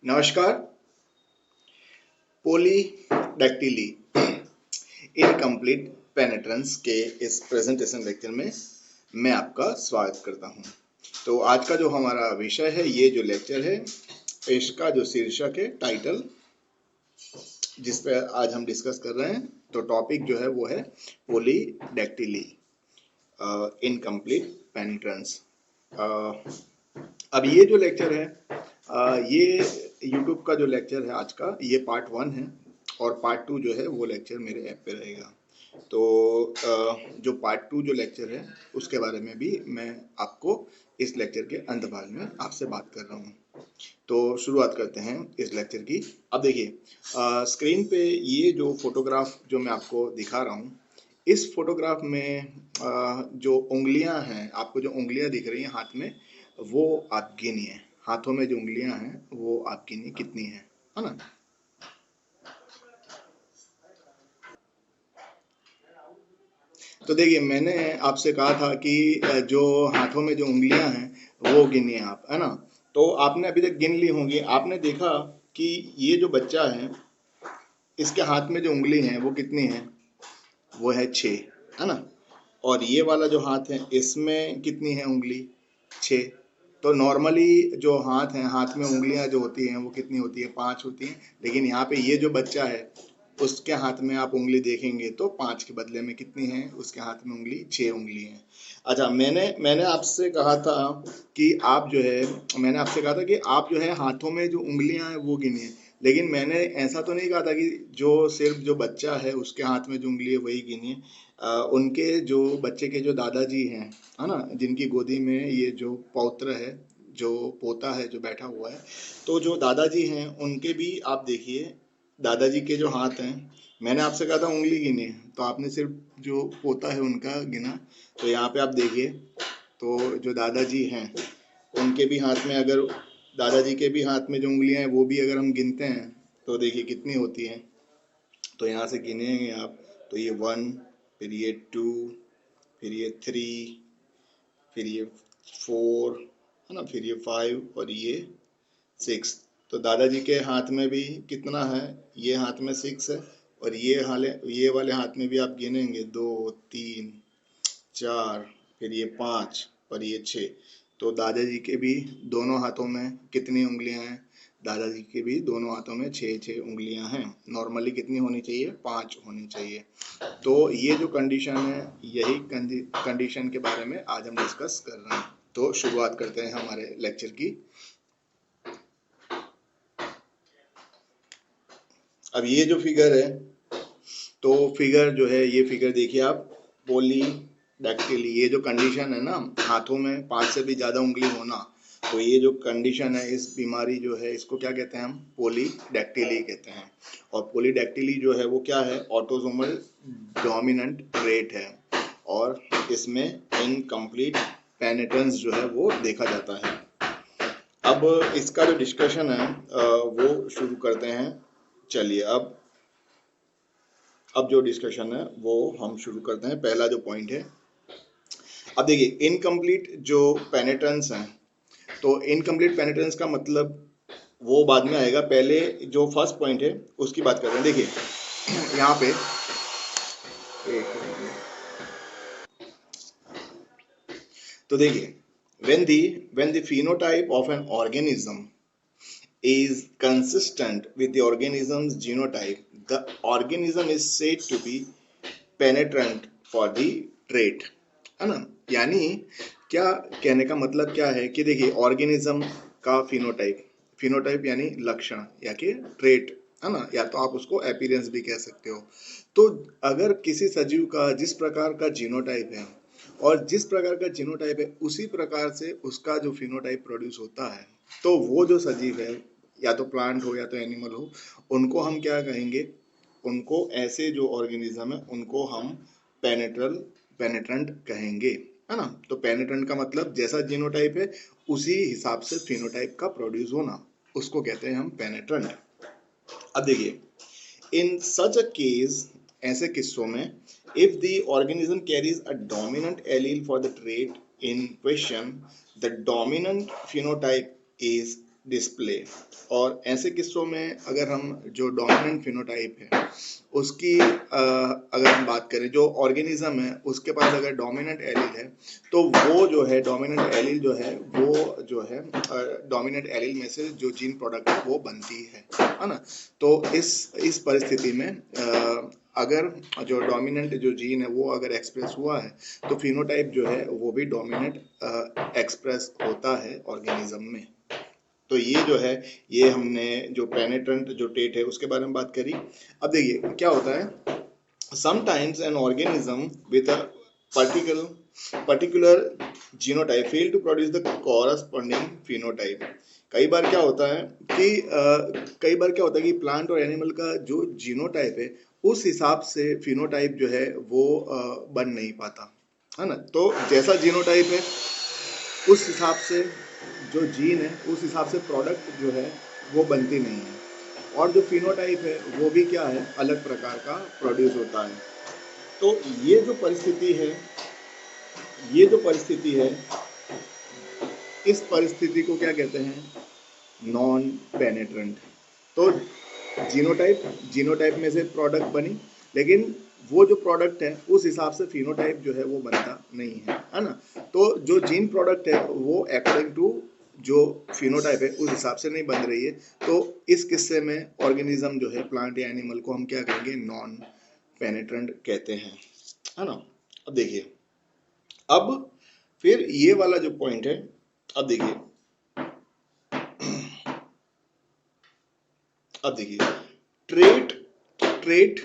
नमस्कार। पोलीडैक्टिली इनकम्प्लीट पेनिट्रेंस के इस प्रेजेंटेशन लेक्चर में मैं आपका स्वागत करता हूं। तो आज का जो हमारा विषय है, ये जो लेक्चर है, इसका जो शीर्षक है, टाइटल जिस पे आज हम डिस्कस कर रहे हैं, तो टॉपिक जो है वो है पोलीडैक्टिली इनकम्प्लीट पेनिट्रेंस। अब ये जो लेक्चर है, ये यूट्यूब का जो लेक्चर है आज का, ये पार्ट 1 है और पार्ट 2 जो है वो लेक्चर मेरे ऐप पे रहेगा। तो जो पार्ट 2 जो लेक्चर है उसके बारे में भी मैं आपको इस लेक्चर के अंत भाग में आपसे बात कर रहा हूँ। तो शुरुआत करते हैं इस लेक्चर की। अब देखिए, स्क्रीन पे ये जो फोटोग्राफ जो मैं आपको दिखा रहा हूँ, इस फोटोग्राफ में जो उंगलियां हैं, आपको जो उंगलियां दिख रही हैं हाथ में, वो आप गिनिए। हाथों में जो उंगलियां हैं वो आप गिनिए कितनी हैं, है ना। तो देखिए, मैंने आपसे कहा था कि जो हाथों में जो उंगलियां हैं वो गिनिए आप, है ना। तो आपने अभी तक गिन ली होंगी। आपने देखा कि ये जो बच्चा है, इसके हाथ में जो उंगली है वो कितनी है? वो है 6, है ना। और ये वाला जो हाथ है, इसमें कितनी है उंगली? 6। तो नॉर्मली जो हाथ हैं, हाथ में उंगलियां जो होती हैं वो कितनी होती है? 5 होती हैं। लेकिन यहाँ पे ये जो बच्चा है, उसके हाथ में आप उंगली देखेंगे तो 5 के बदले में कितनी है? उसके हाथ में उंगली 6 उंगली है। अच्छा, मैंने मैंने आपसे कहा था कि आप जो है मैंने आपसे कहा था कि आप जो है हाथों में जो उंगलियां हैं वो गिनिए। लेकिन मैंने ऐसा तो नहीं कहा था कि जो सिर्फ जो बच्चा है उसके हाथ में जो उंगली है वही गिनिए। उनके जो बच्चे के जो दादाजी हैं, है ना, जिनकी गोदी में ये जो पौत्र है, जो पोता है, जो बैठा हुआ है, तो जो दादाजी हैं उनके भी आप देखिए, दादाजी के जो हाथ हैं, मैंने आपसे कहा था उंगली गिने, तो आपने सिर्फ जो पोता है उनका गिना। तो यहाँ पे आप देखिए, तो जो दादाजी हैं उनके भी हाथ में, अगर दादाजी के भी हाथ में जो उंगलियां हैं वो भी अगर हम गिनते हैं तो देखिए कितनी होती हैं। तो यहाँ से गिनेंगे आप, तो ये 1, फिर ये 2, फिर ये 3, फिर ये 4, है ना, फिर ये 5 और ये 6। तो दादाजी के हाथ में भी कितना है? ये हाथ में 6 है। और ये वाले हाथ में भी आप गिनेंगे, 2, 3, 4, फिर ये 5 और ये 6। तो दादाजी के भी दोनों हाथों में कितनी उंगलियां हैं? दादाजी के भी दोनों हाथों में 6 उंगलियां हैं। नॉर्मली कितनी होनी चाहिए? 5 होनी चाहिए। तो ये जो कंडीशन है, यही कंडीशन के बारे में आज हम डिस्कस कर रहे हैं। तो शुरुआत करते हैं हमारे लेक्चर की। अब ये जो फिगर है, तो फिगर जो है, ये फिगर देखिए आप, पोलीडैक्टिली, ये जो कंडीशन है ना, हाथों में 5 से भी ज़्यादा उंगली होना, तो ये जो कंडीशन है, इस बीमारी जो है, इसको क्या कहते हैं? हम पोलीडैक्टिली कहते हैं। और पोलीडैक्टिली जो है वो क्या है? ऑटोसोमल डोमिनेंट ट्रेट है, और इसमें इनकम्प्लीट पेनिट्रेंस जो है वो देखा जाता है। अब इसका जो डिस्कशन है वो शुरू करते हैं। चलिए, अब जो डिस्कशन है वो हम शुरू करते हैं। पहला जो पॉइंट है, अब देखिए, इनकम्प्लीट जो पेनिट्रेंस है, तो इनकम्प्लीट पेनिट्रेंस का मतलब वो बाद में आएगा। पहले जो फर्स्ट पॉइंट है उसकी बात कर रहे हैं। देखिए यहाँ पे तो देखिए, when the phenotype of an organism is consistent with the organism's genotype, the organism is said to be penetrant for the trait, है ना। यानी क्या कहने का मतलब क्या है कि देखिए, ऑर्गेनिज्म का फिनोटाइप, फिनोटाइप यानी लक्षण या कि ट्रेट, है ना, या तो आप उसको अपीयरेंस भी कह सकते हो। तो अगर किसी सजीव का जिस प्रकार का जीनोटाइप है, और जिस प्रकार का जीनोटाइप है उसी प्रकार से उसका जो फिनोटाइप प्रोड्यूस होता है, तो वो जो सजीव है, या तो प्लांट हो या तो एनिमल हो, उनको हम क्या कहेंगे? उनको, ऐसे जो ऑर्गेनिज्म है उनको हम पेनेट्रेंट कहेंगे, है ना। तो पेनेट्रेंट का मतलब जैसा जीनोटाइप है उसी हिसाब से फिनोटाइप का प्रोड्यूस होना, उसको कहते हैं हम पेनेट्रेंट। अब देखिए, इन सच अ केस, ऐसे किस्सों में, if the organism carries a dominant allele for the trait in question, the dominant phenotype is display. और ऐसे किस्सों में अगर हम जो डोमिनेंट फिनोटाइप है उसकी अगर हम बात करें, जो ऑर्गेनिज्म है उसके पास अगर डोमिनेंट एलील है तो वो जो है डोमिनेंट एलील जो है वो जो है डोमिनेंट एलील में से जो जीन प्रोडक्ट है वो बनती है ना। तो इस परिस्थिति में अगर जो डोमिनेंट जो जीन है वो अगर एक्सप्रेस हुआ है तो फिनोटाइप जो है वो भी डोमिनेंट एक्सप्रेस होता है ऑर्गेनिज्म में। तो ये जो है, ये हमने जो पेनिट्रेंट जो ट्रेट है उसके बारे में बात करी। अब देखिए क्या होता है, sometimes an organism with a particular genotype fail to produce the corresponding phenotype. कई बार क्या होता है कि प्लांट और एनिमल का जो जीनोटाइप है उस हिसाब से फिनोटाइप जो है वो बन नहीं पाता, है ना। तो जैसा जीनोटाइप है उस हिसाब से जो जीन है उस हिसाब से प्रोडक्ट जो है वो बनती नहीं है, और जो फिनोटाइप है वो भी क्या है, अलग प्रकार का प्रोड्यूस होता है। तो ये जो परिस्थिति है, ये जो परिस्थिति है, इस परिस्थिति को क्या कहते हैं, नॉन पेनेट्रेंट। तो जीनोटाइप में से प्रोडक्ट बनी, लेकिन वो जो प्रोडक्ट है उस हिसाब से फिनोटाइप जो है वो बनता नहीं है ना। तो जो जीन प्रोडक्ट है वो अकॉर्डिंग टू जो फिनोटाइप है उस हिसाब से नहीं बन रही है। तो इस किस्से में ऑर्गेनिज्म जो है, प्लांट या एनिमल को हम क्या कहेंगे, नॉन पेनेट्रेंट कहते हैं, है ना। अब देखिए, अब फिर ये वाला जो पॉइंट है, अब देखिए trait trait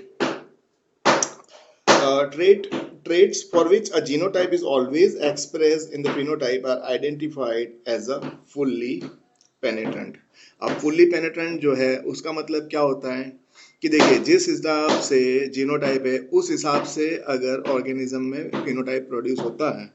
traits for which a genotype is always expressed in the phenotype are identified as a fully penetrant। अब fully penetrant जो है उसका मतलब क्या होता है कि देखिए, जिस हिसाब से जीनोटाइप है उस हिसाब से अगर ऑर्गेनिज्म में फिनोटाइप प्रोड्यूस होता है,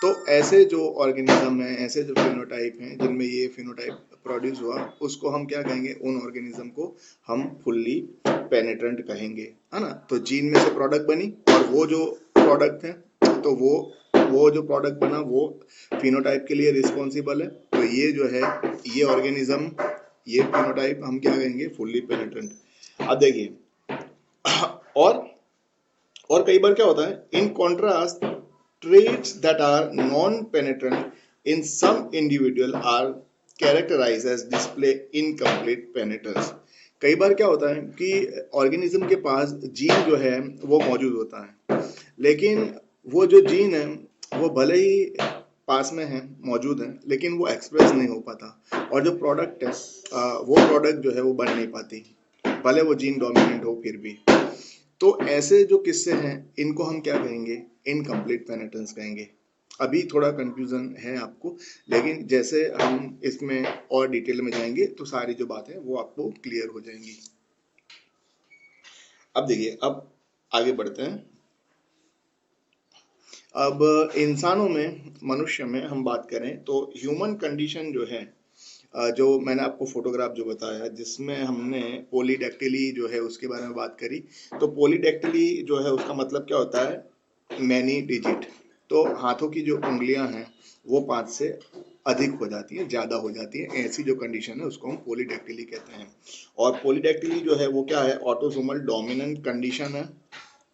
तो ऐसे जो ऑर्गेनिज्म है, ऐसे जो फिनोटाइप हैं जिनमें ये फिनोटाइप प्रोड्यूस हुआ, उसको हम क्या कहेंगे, उन ऑर्गेनिज्म को हम फुल्ली पेनेट्रेंट कहेंगे, है ना। तो जीन में से प्रोडक्ट बनी और वो जो प्रोडक्ट है, तो वो जो प्रोडक्ट बना वो फिनोटाइप के लिए रिस्पॉन्सिबल है। तो ये जो है, ये ऑर्गेनिज्म, ये फिनोटाइप हम क्या कहेंगे, फुल्ली पेनेट्रेंट। अब देखिए, और और कई बार क्या होता है, in contrast traits that are non-penetrant in some individual are characterized as display incomplete penetrance। कई बार क्या होता है कि ऑर्गेनिज्म के पास जीन जो है वो मौजूद होता है, लेकिन वो जो जीन है वो भले ही पास में है, मौजूद है, लेकिन वो एक्सप्रेस नहीं हो पाता, और जो प्रोडक्ट है वो प्रोडक्ट जो है वो बन नहीं पाती, भले वो जीन डोमिनेंट हो फिर भी। तो ऐसे जो किस्से हैं इनको हम क्या कहेंगे, इनकम्प्लीट पेनिट्रेंस कहेंगे। अभी थोड़ा कंफ्यूजन है आपको, लेकिन जैसे हम इसमें और डिटेल में जाएंगे तो सारी जो बातें वो आपको क्लियर हो जाएंगी। अब देखिए, अब आगे बढ़ते हैं। अब इंसानों में, मनुष्य में हम बात करें तो ह्यूमन कंडीशन जो है, जो मैंने आपको फोटोग्राफ जो बताया जिसमें हमने पोलीडेक्टिली जो है उसके बारे में बात करी। तो पोलीडेक्टिली जो है उसका मतलब क्या होता है, मैनी डिजिट। तो हाथों की जो उंगलियां हैं वो 5 से अधिक हो जाती है, ज़्यादा हो जाती है, ऐसी जो कंडीशन है उसको हम पोलीडेक्टिली कहते हैं। और पोलीडेक्टिली जो है वो क्या है, ऑटोसोमल डोमिनेंट कंडीशन है,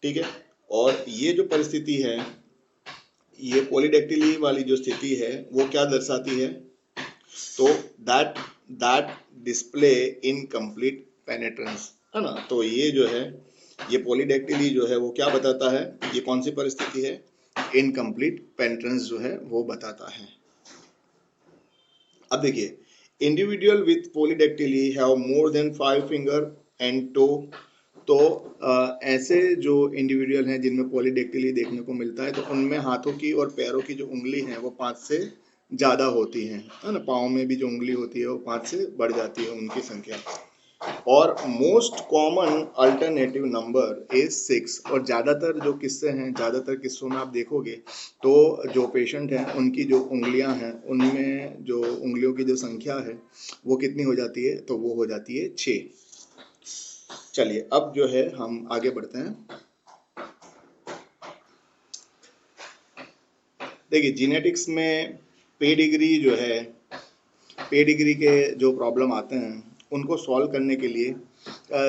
ठीक है। और ये जो परिस्थिति है, ये पोलीडेक्टिली वाली जो स्थिति है वो क्या दर्शाती है, तो दैट डिस्प्ले इनकम्प्लीट पेनेट्रेंस, है ना। तो ये जो है, ये पोलीडेक्टिली जो है वो क्या बताता है, ये कौन सी परिस्थिति है, इनकम्प्लीट पेनेट्रेंस जो है वो बताता है। अब देखिए, individual with polydactyly have more than 5 finger and toe. तो ऐसे जो इंडिविजुअल हैं जिनमें पोलीडेक्टिली देखने को मिलता है, तो उनमें हाथों की और पैरों की जो उंगली है वो 5 से ज़्यादा होती हैं, है ना। पाँव में भी जो उंगली होती है वो 5 से बढ़ जाती है उनकी संख्या। और most common alternative number is 6। और ज़्यादातर जो किस्से हैं, ज़्यादातर किस्सों में आप देखोगे तो जो पेशेंट हैं उनकी जो उंगलियां हैं उनमें जो उंगलियों की जो संख्या है वो कितनी हो जाती है, तो वो हो जाती है 6। चलिए, अब जो है हम आगे बढ़ते हैं। देखिए, जीनेटिक्स में पेडिग्री जो है पेडिग्री के जो प्रॉब्लम आते हैं उनको सॉल्व करने के लिए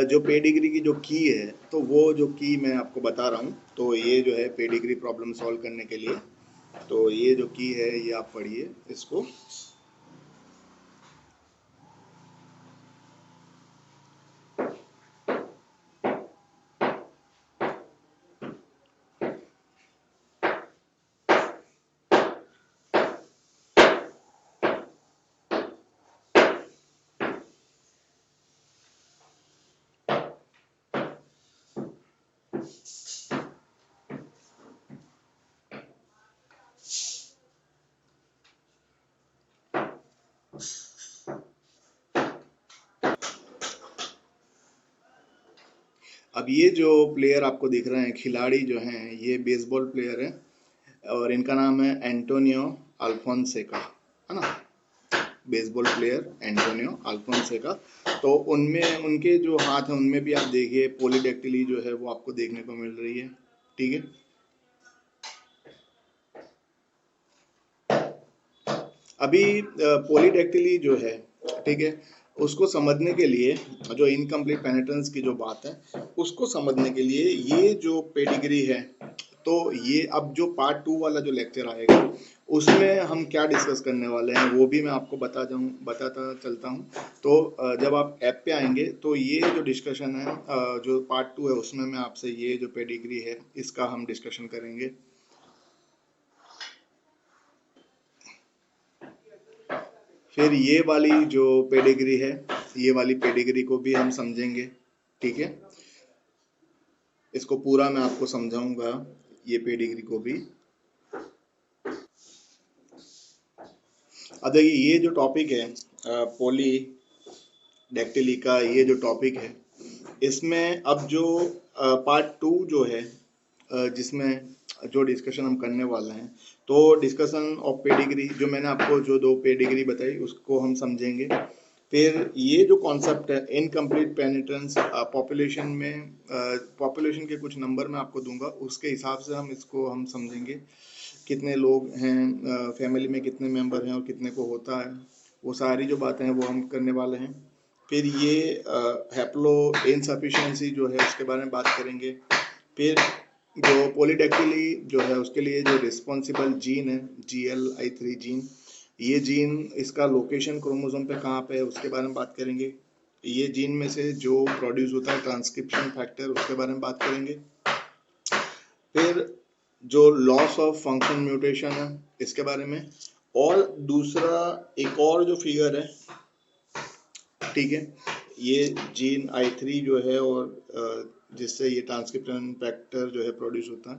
जो पेडिग्री की जो की है, तो वो जो की मैं आपको बता रहा हूँ। तो ये जो है पेडिग्री प्रॉब्लम सॉल्व करने के लिए, तो ये जो की है ये आप पढ़िए इसको। अब ये जो प्लेयर आपको दिख रहे हैं, खिलाड़ी जो हैं, ये बेसबॉल प्लेयर है और इनका नाम है एंटोनियो अल्फोंसेका, है ना। Baseball player Antonio Alfonseca. तो उनमें उनके जो हाथ हैं उनमें भी आप देखिए पॉलीडेक्टिली जो है वो आपको देखने को मिल रही है, ठीक है। अभी पॉलीडेक्टिली जो है, ठीक है, उसको समझने के लिए, जो इनकम्प्लीट पेनिट्रेंस की जो बात है उसको समझने के लिए ये जो पेडिग्री है, तो ये अब जो पार्ट 2 वाला जो लेक्चर आएगा उसमें हम क्या डिस्कस करने वाले हैं वो भी मैं आपको बताता चलता हूँ। तो जब आप ऐप पे आएंगे तो ये जो डिस्कशन है, जो पार्ट 2 है उसमें मैं आपसे ये जो पेडिग्री है इसका हम डिस्कशन करेंगे। फिर ये वाली जो पेडिग्री है, ये वाली पेडिग्री को भी हम समझेंगे, ठीक है। इसको पूरा मैं आपको समझाऊंगा, ये पेडिग्री को भी। अब देखिए ये जो टॉपिक है पॉली डेक्टिली का, ये जो टॉपिक है इसमें अब जो पार्ट 2 जो है, जिसमें जो डिस्कशन हम करने वाले हैं, तो डिस्कशन ऑफ पेडिग्री, जो मैंने आपको जो 2 पेडिग्री बताई उसको हम समझेंगे। फिर ये जो कॉन्सेप्ट है इनकम्प्लीट पेनिट्रेंस, पॉपुलेशन में पॉपुलेशन के कुछ नंबर मैं आपको दूंगा, उसके हिसाब से हम समझेंगे कितने लोग हैं, फैमिली में कितने मेंबर हैं और कितने को होता है, वो सारी जो बातें हैं वो हम करने वाले हैं। फिर ये हैप्लो इनसफिशिएंसी जो है उसके बारे में बात करेंगे। फिर जो पॉलीडेक्टिली जो है उसके लिए जो रिस्पॉन्सिबल जीन है GLI3 जीन, ये जीन इसका लोकेशन क्रोमोसोम पे कहाँ पे है उसके बारे में बात करेंगे। ये जीन में से जो प्रोड्यूस होता है ट्रांसक्रिप्शन फैक्टर, उसके बारे में बात करेंगे। फिर जो लॉस ऑफ फंक्शन म्यूटेशन है इसके बारे में, और दूसरा एक और जो फिगर है, ठीक है, ये जीन I3 जो है और जिससे ये ट्रांसक्रिप्शन फैक्टर जो है प्रोड्यूस होता है,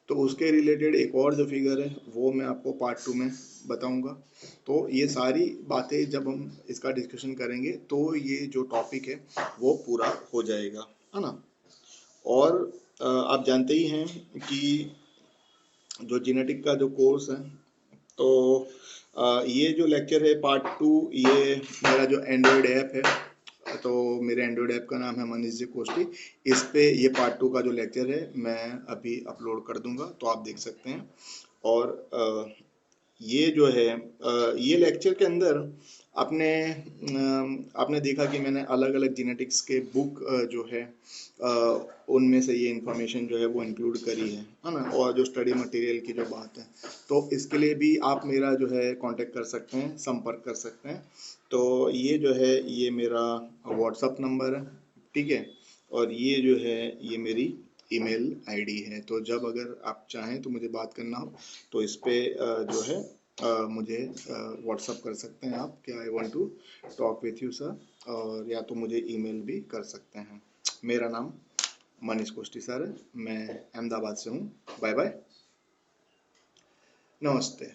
तो उसके रिलेटेड एक और जो फिगर है वो मैं आपको पार्ट 2 में बताऊंगा। तो ये सारी बातें जब हम इसका डिस्कशन करेंगे तो ये जो टॉपिक है वो पूरा हो जाएगा, है ना। और आप जानते ही हैं कि जो जेनेटिक का जो कोर्स है, तो ये जो लेक्चर है पार्ट 2, ये मेरा जो एंड्रॉयड ऐप है, तो मेरे एंड्रॉयड ऐप का नाम है मनीष जी कोष्टी। इस पे ये पार्ट 2 का जो लेक्चर है मैं अभी अपलोड कर दूंगा, तो आप देख सकते हैं। और ये जो है ये लेक्चर के अंदर आपने देखा कि मैंने अलग अलग जेनेटिक्स के बुक जो है उनमें से ये इंफॉर्मेशन जो है वो इंक्लूड करी है ना, और जो स्टडी मटेरियल की जो बात है, तो इसके लिए भी आप मेरा जो है कांटेक्ट कर सकते हैं, संपर्क कर सकते हैं। तो ये जो है ये मेरा व्हाट्सअप नंबर है, ठीक है, और ये जो है ये मेरी ईमेल आईडी है। तो जब अगर आप चाहें तो मुझे बात करना हो तो इस पे जो है मुझे व्हाट्सअप कर सकते हैं आप, क्या I want to talk with you sir, और या तो मुझे ईमेल भी कर सकते हैं। मेरा नाम मनीष कोष्टी सर है, मैं अहमदाबाद से हूँ। बाय बाय, नमस्ते।